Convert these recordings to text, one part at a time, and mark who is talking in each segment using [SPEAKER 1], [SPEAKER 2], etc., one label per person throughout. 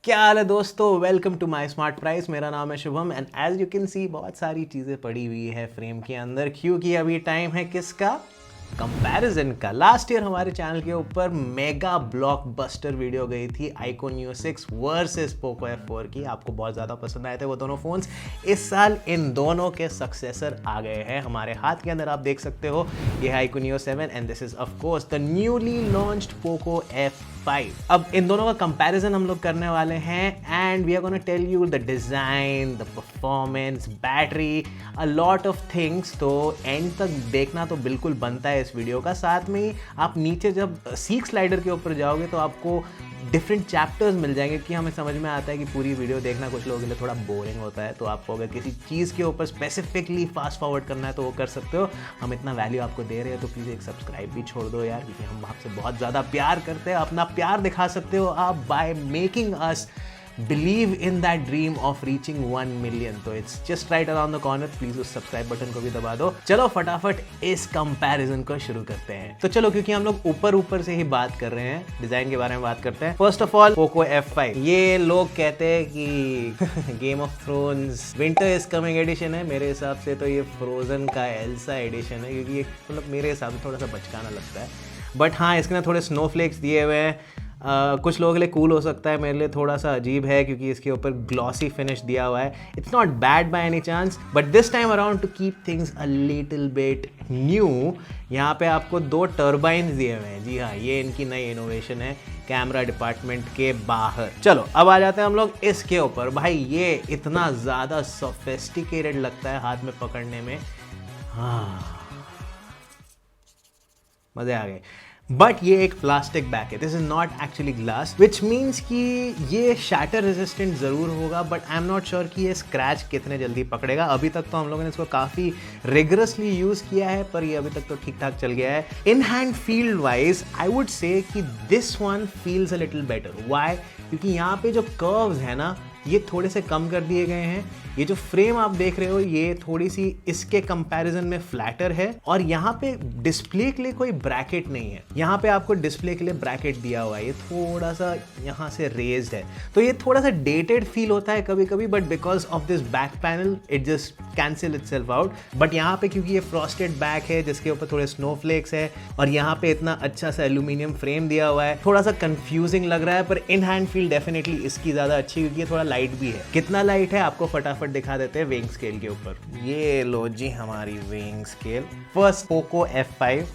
[SPEAKER 1] क्या हाल है दोस्तों। Welcome to my smart price. मेरा नाम है Shubham and as you can see बहुत सारी चीज़ें पड़ी हुई है फ्रेम के अंदर, क्योंकि अभी टाइम है किसका, कंपैरिजन का। लास्ट ईयर हमारे चैनल के ऊपर मेगा ब्लॉकबस्टर वीडियो गई थी iQOO Neo 6 versus Poco F4 की। आपको बहुत ज़्यादा पसंद आए थे वो दोनों फ़ोन्स। इस साल इन दोनों के सक्सेसर आ गए हैं हमारे हाथ के अंदर। आप देख सकते हो ये है iQOO Neo 7 and this is of course the newly launched Poco F5। अब इन दोनों का कंपैरिजन हम लोग करने वाले हैं and we are gonna tell you the design, the performance, battery, a lot of things. तो एंड तक देखना तो बिल्कुल बनता है इस वीडियो का। साथ में ही आप नीचे जब सीक स्लाइडर के ऊपर जाओगे तो आपको डिफरेंट चैप्टर्स मिल जाएंगे, कि हमें समझ में आता है कि पूरी वीडियो देखना कुछ लोगों के लिए थोड़ा बोरिंग होता है। तो आपको अगर किसी चीज़ के ऊपर स्पेसिफिकली फास्ट फॉरवर्ड करना है तो वो कर सकते हो। हम इतना वैल्यू आपको दे रहे हैं तो प्लीज़ एक सब्सक्राइब भी छोड़ दो यार, क्योंकि हम आपसे बहुत ज़्यादा प्यार करते हैं। अपना प्यार दिखा सकते हो आप by making us believe in that dream of reaching 1 million. तो it's just right around the corner. Please उस सब्सक्राइब बटन को भी दबा दो। चलो फटाफट इस कंपैरिजन को शुरू करते हैं। तो चलो, क्योंकि हम लोग ऊपर से ही बात कर रहे हैं, डिजाइन के बारे में बात करते हैं। First of all Poco F5, ये लोग कहते हैं कि Game of Thrones winter is coming edition है। मेरे हिसाब से तो ये फ्रोजन का एल्सा एडिशन है, क्योंकि ये मतलब मेरे हिसाब से थोड़ा सा बचकाना लगता है। बट हाँ, इसके ना थोड़े स्नोफ्लेक्स दिए हुए हैं। कुछ लोगों के लिए कूल हो सकता है, मेरे लिए थोड़ा सा अजीब है क्योंकि इसके ऊपर ग्लॉसी फिनिश दिया हुआ है। It's not bad by any chance, but this time around two keep things a little bit new, यहाँ पे आपको 2 टर्बाइन्स दिए हुए हैं। जी हाँ, ये इनकी नई इनोवेशन है कैमरा डिपार्टमेंट के बाहर। चलो अब आ जाते हैं हम लोग इसके ऊपर। भाई ये इतना ज़्यादा सोफिस्टिकेटेड लगता है हाथ में पकड़ने में। हाँ, मज़े आ गए। बट ये एक प्लास्टिक बैग है, this is not actually glass, which means कि ये शैटर रेजिस्टेंट ज़रूर होगा, but I am not sure कि ये स्क्रैच कितने जल्दी पकड़ेगा। अभी तक तो हम लोगों ने इसको काफ़ी रिगरसली यूज़ किया है, पर ये अभी तक तो ठीक ठाक चल गया है। In hand field wise I would say कि this one feels a little better. Why? क्योंकि यहाँ पे जो कर्व्स है ना, ये थोड़े से कम कर दिए गए हैं। ये जो फ्रेम आप देख रहे हो ये थोड़ी सी इसके कंपैरिजन में फ्लैटर है, और यहाँ पे डिस्प्ले के लिए कोई ब्रैकेट नहीं है। यहाँ पे आपको डिस्प्ले के लिए ब्रैकेट दिया हुआ है, ये थोड़ा सा यहाँ से रेज्ड है, तो ये थोड़ा सा डेटेड फील होता है कभी कभी, but because of this back panel it just cancel itself out. But यहाँ पे क्योंकि ये फ्रॉस्टेड बैक है जिसके ऊपर थोड़े स्नोफ्लेक्स है, और यहाँ पे इतना अच्छा सा एल्यूमिनियम फ्रेम दिया हुआ है, थोड़ा सा कंफ्यूजिंग लग रहा है। पर इन हैंड फील डेफिनेटली इसकी ज्यादा अच्छी, क्योंकि ये थोड़ा लाइट भी है। कितना लाइट है आपको फटाफट दिखा देते हैं वेइंग स्केल के ऊपर। ये लो जी हमारी weighing scale. First Poco F5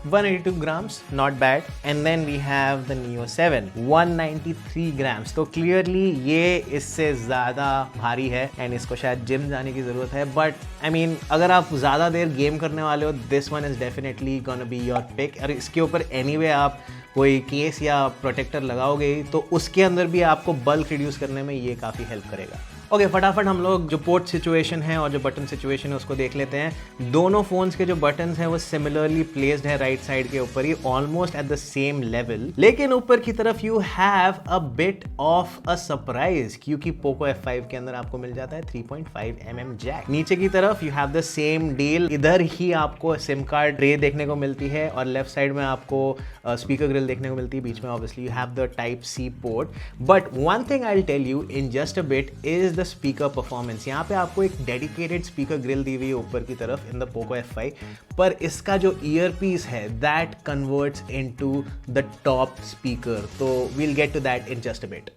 [SPEAKER 1] 182 grams, not bad. And then we have the Neo 7 193 grams. तो क्लियरली ये इससे ज़्यादा भारी है एंड इसको शायद जिम जाने की ज़रूरत है। बट आई मीन अगर आप ज़्यादा देर गेम करने वाले हो, this one is definitely gonna be your pick. और इसके ऊपर एनीवे आप कोई केस या प्रोटेक्टर लगाओगे तो उसके अंदर भी आपको बल्क रिड्यूस करने में ये काफ़ी हेल्प करेगा। ओके, फटाफट हम लोग जो पोर्ट सिचुएशन है और जो बटन सिचुएशन है उसको देख लेते हैं। दोनों फोन्स के जो बटन्स हैं वो सिमिलरली प्लेस्ड है राइट साइड के ऊपर ही, almost at the same level. लेकिन ऊपर की तरफ you have a bit of a surprise, क्योंकि पोको F5 के अंदर आपको मिल जाता है 3.5mm जैक। नीचे की तरफ you have the same deal, इधर ही आपको सिम कार्ड ट्रे देखने को मिलती है, और लेफ्ट साइड में आपको स्पीकर ग्रिल देखने को मिलती है। बीच में obviously you have the type C port. But one thing I will tell you in just a bit is the speaker performance. यहाँ पे आपको एक डेडिकेटेड स्पीकर ग्रिल दी हुई है ऊपर की तरफ इन द पोको F5, पर इसका जो ईयर पीस है that converts into the top speaker. तो we'll get to that in just a bit.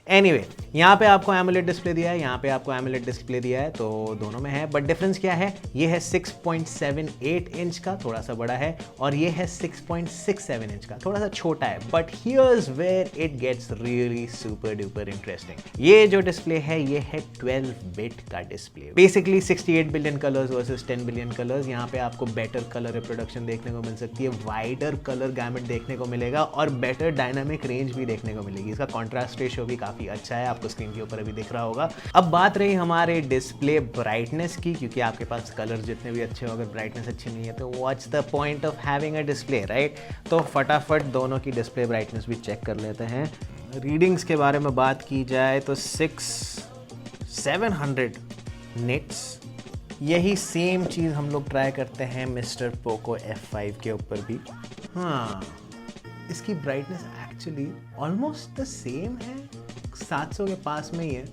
[SPEAKER 1] Anyway यहाँ पे आपको एमोलेड डिस्प्ले दिया है, यहाँ पे आपको एमोलेड डिस्प्ले दिया है, तो दोनों में है, बट डिफरेंस क्या है, ये है 6.78 इंच का, थोड़ा सा बड़ा है, और ये है 6.67 इंच का, थोड़ा सा छोटा है, but here's where it gets really super duper interesting. ये जो डिस्प्ले है ये है 12 बिट का display, basically 68 billion colours versus 10 billion colours. यहाँ पे आपको बेटर कलर रिप्रोडक्शन देखने को मिल सकती है, वाइडर कलर गैमेट देखने को मिलेगा और बेटर डायनामिक रेंज भी देखने को मिलेगी। इसका कॉन्ट्रास्ट रेशियो भी काफी अच्छा है, आपको स्क्रीन के ऊपर अभी दिख रहा होगा। अब बात रही हमारे डिस्प्ले ब्राइटनेस की, क्योंकि आपके पास कलर जितने भी अच्छे हो अगर ब्राइटनेस अच्छी नहीं है तो what's the point of having a display, right? तो फटाफट दोनों की डिस्प्ले ब्राइटनेस भी चेक कर लेते हैं। रीडिंग्स के बारे में बात की जाए तो 700 निट्स, यही सेम चीज़ हम लोग ट्राई करते हैं मिस्टर पोको F5 के ऊपर भी। हाँ, इसकी brightness actually almost the same है, 700 के पास में ही है,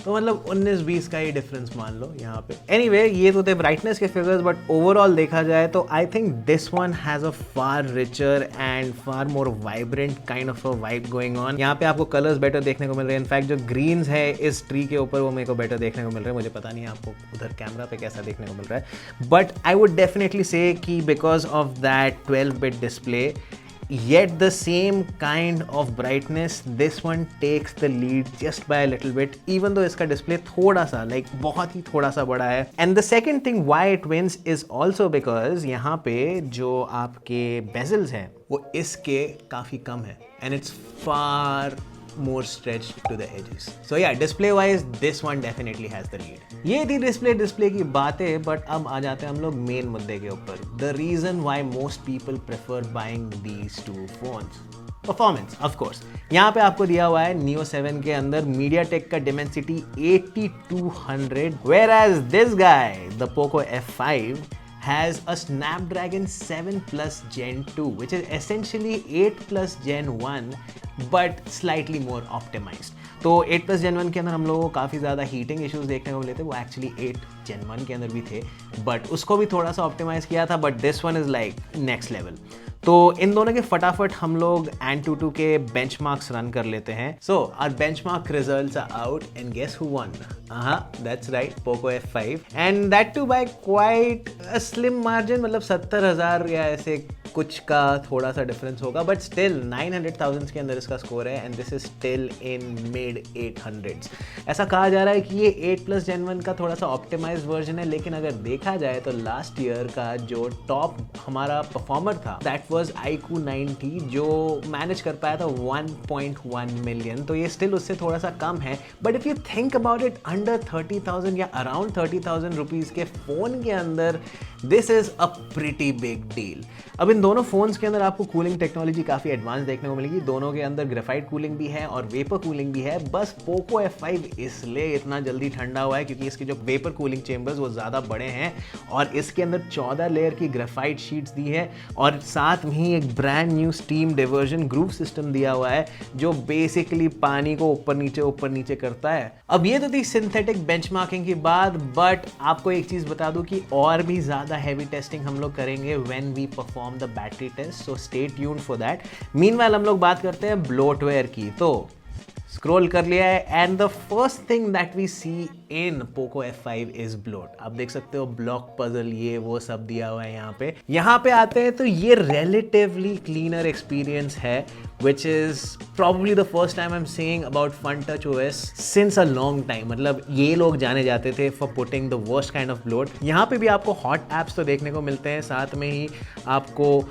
[SPEAKER 1] तो मतलब 19-20 का ही डिफरेंस मान लो यहाँ पे। एनीवे, ये तो थे ब्राइटनेस के फिगर्स, बट ओवरऑल देखा जाए तो I think this one has a far richer and far more vibrant kind of a vibe going on. यहाँ पे आपको कलर्स बेटर देखने को मिल रहे हैं, इनफैक्ट जो ग्रीन्स है इस ट्री के ऊपर वो मेरे को बेटर देखने को मिल रहा है। मुझे पता नहीं है आपको उधर कैमरा पे कैसा देखने को मिल रहा है, बट आई वुड डेफिनेटली से कि because of that 12 bit display yet the same kind of brightness, this one takes the lead just by a little bit, even though इसका डिस्प्ले थोड़ा सा बहुत ही थोड़ा सा बड़ा है। And the second thing why it wins is also because यहाँ पे जो आपके bezels हैं वो इसके काफ़ी कम है and it's far more stretched to the edges. So yeah, display wise this one definitely has the lead. ये थी डिस्प्ले की बातें, बट अब आ जाते हैं हम लोग मेन मुद्दे के ऊपर। The reason why most people prefer buying these two phones. Performance, of course. यहाँ पे आपको दिया हुआ है Neo 7 के अंदर MediaTek का Dimensity 8200, whereas this guy, the Poco F5, has a Snapdragon 7 Plus Gen 2, which is essentially 8 Plus Gen 1, but slightly more optimized. तो 8 Plus Gen 1 के अंदर हम लोगों को काफ़ी ज़्यादा हीटिंग इश्यूज देखने को मिले थे, वो एक्चुअली 8 Gen 1 के अंदर भी थे, बट उसको भी थोड़ा सा ऑप्टिमाइज किया था, but this one is like next level. तो इन दोनों के फटाफट हम लोग AnTuTu के बेंचमार्क्स रन कर लेते हैं। So our benchmark results are out and guess who won? That's right, Poco F5, and that too by quite a slim margin, मतलब 70,000 या ऐसे कुछ का थोड़ा सा डिफरेंस होगा, बट स्टिल 900,000 के अंदर इसका स्कोर है and this is still in mid 800s। ऐसा कहा जा रहा है कि ये 8 Plus Gen 1 का थोड़ा सा ऑप्टिमाइज्ड वर्जन है, लेकिन अगर देखा जाए तो लास्ट ईयर का जो टॉप हमारा परफॉर्मर था दैट वाज iQOO 90, जो मैनेज कर पाया था 1.1 मिलियन, तो ये स्टिल उससे थोड़ा सा कम है। But if you think about it, under 30,000 या अराउंड 30,000 रुपीज़ के फ़ोन के अंदर this is a pretty big deal. अब इन दोनों फ़ोन्स के अंदर आपको कूलिंग टेक्नोलॉजी काफ़ी एडवांस देखने को मिलेगी, दोनों के अंदर ग्रेफाइट कूलिंग भी है और वेपर कूलिंग भी है। बस पोको F5 इसलिए इतना जल्दी ठंडा हुआ है क्योंकि इसकी जो वेपर कूलिंग चेम्बर्स वो ज़्यादा बड़े हैं और इसके अंदर 14 लेयर की ग्रेफाइट शीट्स दी है और साथ में ही एक brand new steam diversion groove system दिया हुआ है जो बेसिकली पानी को ऊपर नीचे करता है। अब ये तो थी सिंथेटिक बेंचमार्किंग की बात, बट आपको एक चीज़ बता दूं कि और भी ज़्यादा हैवी टेस्टिंग हम लोग करेंगे when we perform the battery test, so stay tuned for that. Meanwhile हम लोग बात करते हैं ब्लोटवेयर की, तो स्क्रॉल कर लिया है and the first thing that we see in Poco F5 is bloat. आप देख सकते हो ब्लॉक पजल ये वो सब दिया हुआ है यहाँ पे आते हैं तो ये रिलेटिवली क्लीनर एक्सपीरियंस है, which is probably the first time I'm saying about FunTouch OS since a long time। मतलब ये लोग जाने जाते थे for putting the worst kind of bloat। यहाँ पे भी आपको hot apps तो देखने को मिलते हैं, साथ में ही आपको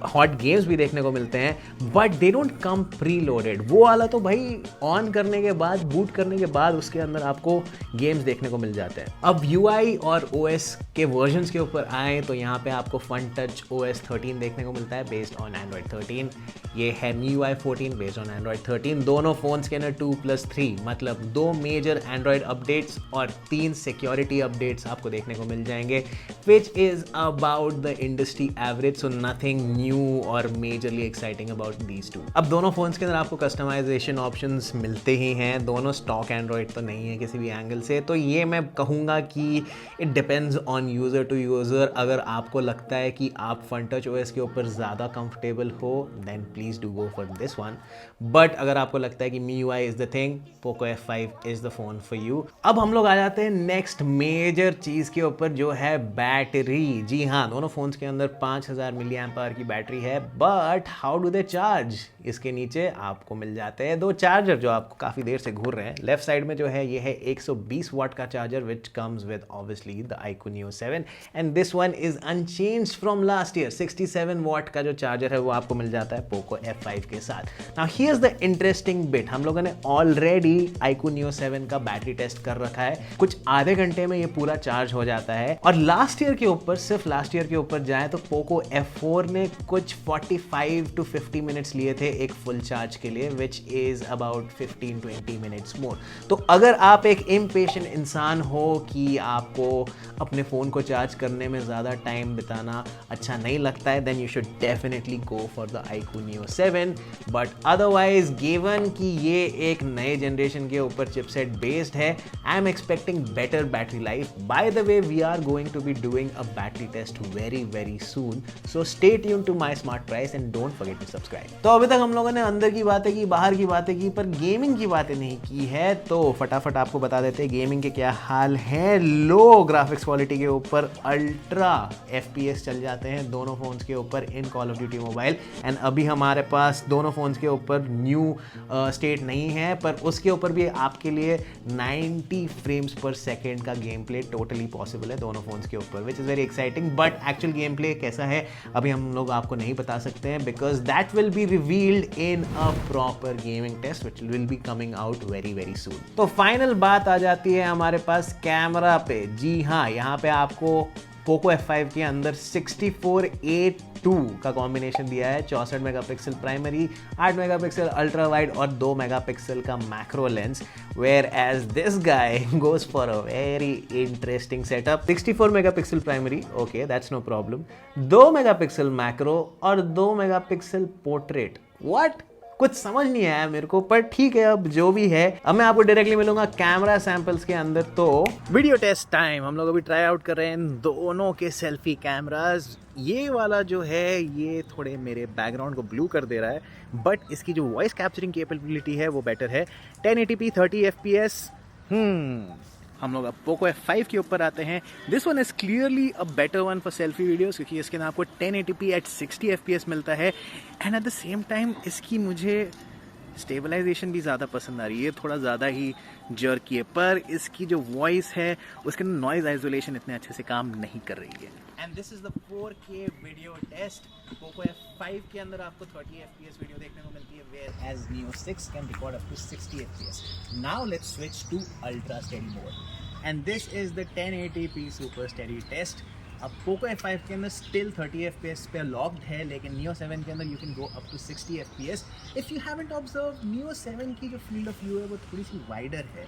[SPEAKER 1] हॉट गेम्स भी देखने को मिलते हैं, but they don't come pre loaded. वो वाला तो भाई ऑन करने के बाद, बूट करने के बाद उसके अंदर आपको गेम्स देखने को मिल जाते हैं। अब UI और OS के वर्जन्स के ऊपर आए तो यहाँ पे आपको FunTouch OS 13 देखने को मिलता है बेस्ड ऑन Android 13। ये है MIUI 14 बेस्ड ऑन Android 13। दोनों फोन्स के अंदर 2+3 मतलब 2 मेजर Android अपडेट्स और 3 सिक्योरिटी अपडेट्स आपको देखने को मिल जाएंगे, which is about the industry average, so nothing new और majorly exciting about these two. अब दोनों फोन्स के अंदर आपको कस्टमाइजेशन ऑप्शंस मिलते ही हैं, दोनों स्टॉक एंड्रॉइड तो नहीं है किसी भी एंगल से। तो ये मैं कहूँगा कि it depends on user to user. अगर आपको लगता है कि आप FunTouch OS के ऊपर ज़्यादा कंफर्टेबल हो then please do go for this one, but अगर आपको लगता है कि MIUI is the thing, Poco F5 is the phone for you. अब हम लोग आ जाते हैं नेक्स्ट मेजर चीज़ के ऊपर, जो है बैटरी। जी हाँ, दोनों फ़ोन्स के अंदर 5000 मिली एम्प आवर की बैटरी है, but how do they charge? इसके नीचे आपको मिल जाते हैं दो चार्जर जो आपको काफ़ी देर से घूर रहे हैं। लेफ्ट साइड में जो है ये है 120 वाट का charger which comes with obviously the iQOO Neo 7, and this one is unchanged from last year. 67 वाट का जो चार्जर है वो आपको मिल जाता है पोको F5 के साथ। Now here's the interesting bit, हम लोगों ने ऑलरेडी iQOO Neo 7 का बैटरी टेस्ट कर रखा है। कुछ आधे घंटे में ये पूरा चार्ज हो जाता है। और लास्ट ईयर के ऊपर, सिर्फ लास्ट ईयर के ऊपर जाए तो पोको F4 ने कुछ 45 to 50 मिनट्स लिए थे एक फुल चार्ज के लिए, which is about 15-20 minutes more. तो अगर आप एक इम्पेशेंट इंसान हो कि आपको अपने फ़ोन को चार्ज करने में ज़्यादा टाइम बिताना अच्छा नहीं लगता है, then you should definitely go for the iQOO Neo 7। But otherwise given कि ये एक नए जनरेशन के ऊपर चिपसेट बेस्ड है, I am expecting better battery life. By the way, we are going to be doing a battery test very very soon, so stay tuned to my smart price and don't forget to subscribe. तो अभी तक हम लोगों ने अंदर की बातें की, बाहर की बातें की, पर गेमिंग की बातें नहीं की है। तो फटाफट आपको बता देते हैं गेमिंग के क्या हाल हैं। लो ग्राफिक्स क्वालिटी के ऊपर अल्ट्रा FPS चल जाते हैं दोनों फोन्स के ऊपर in call of duty mobile. And अभी हमारे पास दोनों फोन्स के ऊपर न्यू स्टेट नहीं है, पर उसके ऊपर भी आपके लिए 90 फ्रेम्स पर सेकेंड का गेम प्ले टोटली पॉसिबल है दोनों फोन्स के ऊपर, which is very exciting. But actual game play कैसा है अभी हम लोग आपको नहीं बता सकते हैं, because that will be revealed in a proper gaming test which will be coming out very very soon. तो फाइनल बात आ जाती है हमारे पास कैमरा पे। जी हाँ, यहाँ पे आपको पोको F5 के अंदर 64:8:2 का कॉम्बिनेशन दिया है। 64 megapixel primary, 8 megapixel ultra wide और 2 मेगापिक्सल का macro lens, whereas this guy goes for a very interesting setup. 64 megapixel primary, okay that's no problem, 2 megapixel macro और 2 मेगापिक्सल पोर्ट्रेट। व्हाट? कुछ समझ नहीं आया मेरे को, पर ठीक है, अब जो भी है। अब मैं आपको डायरेक्टली मिलूंगा कैमरा सैंपल्स के अंदर। तो वीडियो टेस्ट टाइम, हम लोग अभी ट्राई आउट कर रहे हैं इन दोनों के सेल्फी कैमराज। ये वाला जो है ये थोड़े मेरे बैकग्राउंड को ब्लू कर दे रहा है, बट इसकी जो वॉइस कैप्चरिंग कैपेबिलिटी है वो बेटर है। 1080p 30 FPS। हम लोग अब पोको F5 के ऊपर आते हैं। This one is clearly a better one for selfie videos, क्योंकि इसके अंदर आपको 1080p एट 60 FPS मिलता है। And eight the same time इसकी मुझे स्टेबलाइजेशन भी ज़्यादा पसंद आ रही है, थोड़ा ज़्यादा ही जर्की है, पर इसकी जो वॉइस है उसके अंदर नॉइज़ आइसोलेशन इतने अच्छे से काम नहीं कर रही है। And this is the 4K video test. Poco F5 के अंदर आपको 30 FPS वीडियो देखने को मिलती है, whereas Neo 6 can record up to 60 FPS। Now let's switch to ultra steady mode, and this is the 1080p super steady test. अब Poco F5 के अंदर स्टिल 30 FPS पे लॉक्ड है, लेकिन Neo 7 के अंदर you can go up to 60 FPS। If you haven't observe, Neo 7 की जो फील्ड ऑफ व्यू है वो थोड़ी सी वाइडर है,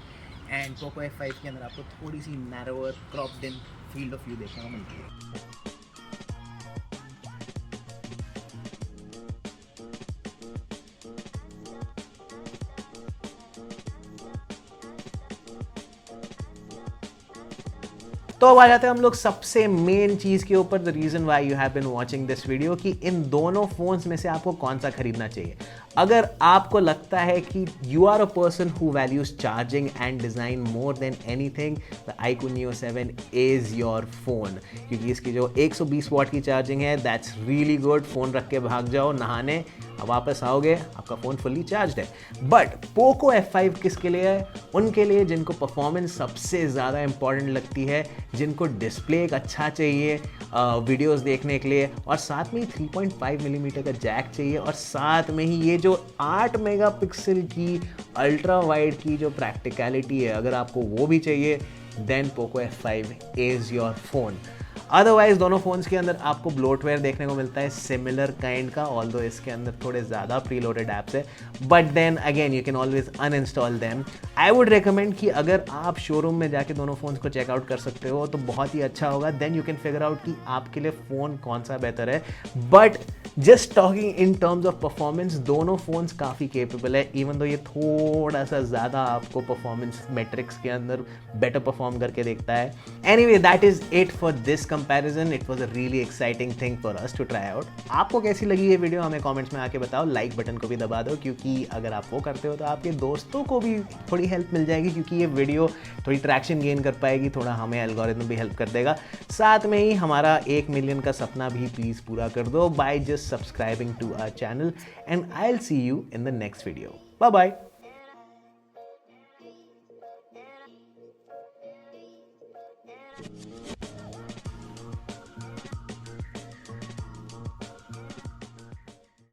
[SPEAKER 1] एंड पोको F5 के अंदर आपको थोड़ी सी narrower cropped in field of view देखने को मिलती है। तो अब आ जाते हैं हम लोग सबसे मेन चीज़ के ऊपर, the reason why you have been watching this video, कि इन दोनों फोन्स में से आपको कौन सा खरीदना चाहिए। अगर आपको लगता है कि you are a person who values charging and design more than anything, the iQOO Neo 7 is your phone, क्योंकि इसकी जो 120 वाट की चार्जिंग है दैट्स रियली गुड। फ़ोन रख के भाग जाओ नहाने, अब वापस आओगे आपका फ़ोन फुल्ली चार्ज है। बट पोको F5 किसके लिए है? उनके लिए जिनको परफॉर्मेंस सबसे ज़्यादा इंपॉर्टेंट लगती है, जिनको डिस्प्ले एक अच्छा चाहिए वीडियोस देखने के लिए, और साथ में ही 3.5 मिलीमीटर का जैक चाहिए, और साथ में ही ये जो 8 मेगापिक्सल की अल्ट्रा वाइड की जो प्रैक्टिकलिटी है, अगर आपको वो भी चाहिए, then Poco F5 is your phone. Otherwise दोनों फोन्स के अंदर आपको ब्लोटवेयर देखने को मिलता है सिमिलर काइंड का, ऑल्दो इसके अंदर थोड़े ज़्यादा प्रीलोडेड ऐप्स है, but then again you can always uninstall them. I would recommend कि अगर आप शोरूम में जाके दोनों फोन्स को चेकआउट कर सकते हो तो बहुत ही अच्छा होगा, then you can figure out कि आपके लिए फ़ोन कौन सा बेहतर है। But just talking in terms of performance, दोनों फोन्स काफ़ी केपेबल है, इवन दो ये थोड़ा सा ज़्यादा आपको परफॉर्मेंस मेट्रिक्स के अंदर बेटर परफॉर्म करके देखता है. Anyway that is it for this comparison. It was a really exciting thing for us to try out. आपको कैसी लगी ये वीडियो हमें कमेंट्स में आके बताओ. लाइक बटन को भी दबा दो, क्योंकि अगर आप वो करते हो तो आपके दोस्तों को भी थोड़ी हेल्प मिल जाएगी, क्योंकि ये वीडियो थोड़ी ट्रैक्शन गेन कर पाएगी, थोड़ा हमें एल्गोरिथम भी हेल्प कर देगा. साथ में ही हमारा 1 मिलियन का सपना भी प्लीज़ पूरा कर दो by just subscribing to our channel, and I'll see you in the next video. Bye bye.